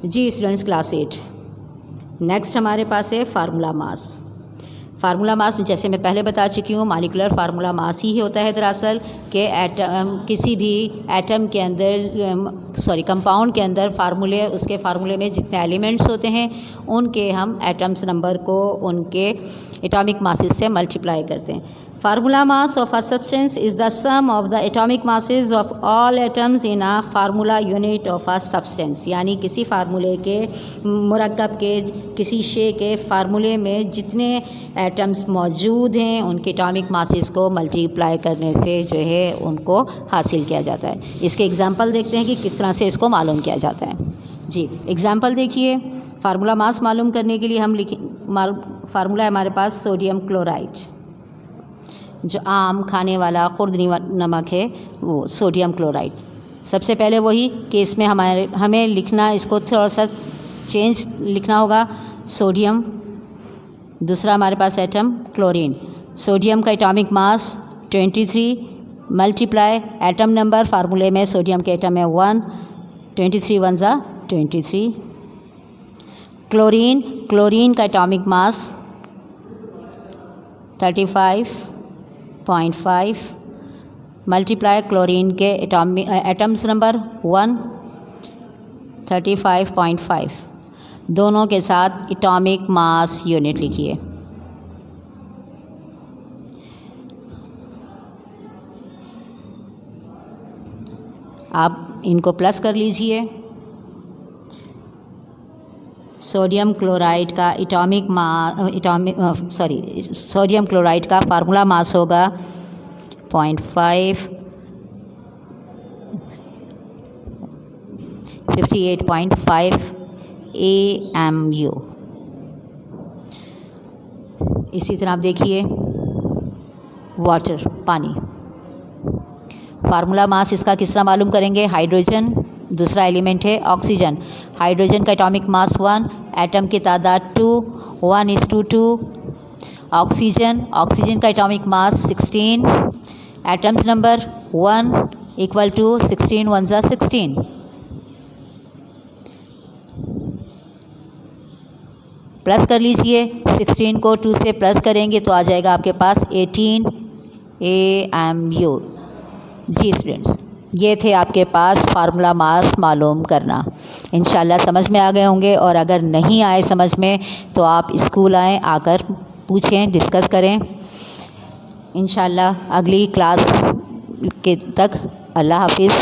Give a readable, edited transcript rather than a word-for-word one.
जी students, class 8। Next हमारे पास है formula mass. Formula mass जैसे मैं पहले बता चुकी हूँ, मॉलिक्यूलर फार्मूला मास ही होता है दरअसल कि एटम, किसी भी एटम के अंदर कंपाउंड के अंदर उसके फार्मूले में जितने एलिमेंट्स होते हैं उनके हम एटम्स नंबर को उनके एटॉमिक मासेस से मल्टीप्लाई करते हैं। Formula mass of a substance is the sum of the atomic masses of all atoms in a formula unit of a substance, यानी किसी फार्मूले के मुरक्कब के, किसी शे के फार्मूले में जितने एटम्स मौजूद हैं उनके एटॉमिक मासेस को मल्टीप्लाई करने से जो है उनको हासिल किया जाता है। इसके एग्जांपल देखते हैं कि किस तरह से इसको मालूम किया जाता है। जी एग्जांपल देखिए, फार्मूला मास मालूम करने के लिए हम फार्मूला है हमारे पास सोडियम क्लोराइड, जो आम खाने वाला खुर्दनी नमक है वो सोडियम क्लोराइड। सबसे पहले वही कि इसमें हमें लिखना, इसको थोड़ा सा चेंज लिखना होगा, सोडियम। दूसरा हमारे पास एटम क्लोरीन। सोडियम का एटॉमिक मास 23 मल्टीप्लाई एटम नंबर, फार्मूले में सोडियम के एटम है 1, 23 1 ज़ा 23। क्लोरीन का एटॉमिक मास 35.5 मल्टीप्लाई क्लोरीन के एटम्स नंबर 1, 35.5, दोनों के साथ एटॉमिक मास यूनिट लिखिए। आप इनको प्लस कर लीजिए। सोडियम क्लोराइड का सोडियम क्लोराइड का फार्मूला मास होगा 0.5 58.5 AMU। इसी तरह आप देखिए वाटर, पानी, फार्मूला मास इसका किस तरह मालूम करेंगे। हाइड्रोजन, दूसरा एलिमेंट है ऑक्सीजन। हाइड्रोजन का एटॉमिक मास 1, एटम की तादाद 2, 1:2। ऑक्सीजन का atomic mass 16, atoms number 1 equal to 16 1 ज़ा 16। प्लस कर लीजिए, 16 को 2 से प्लस करेंगे तो आ जाएगा आपके पास 18 AMU। जी स्टूडेंट्स, ये थे आपके पास फार्मूला मास मालूम करना। इंशाल्लाह समझ में आ गए होंगे, और अगर नहीं आए समझ में तो आप स्कूल आएँ, आकर पूछें, डिस्कस करें। इंशाल्लाह अगली क्लास के तक अल्लाह हाफिज़।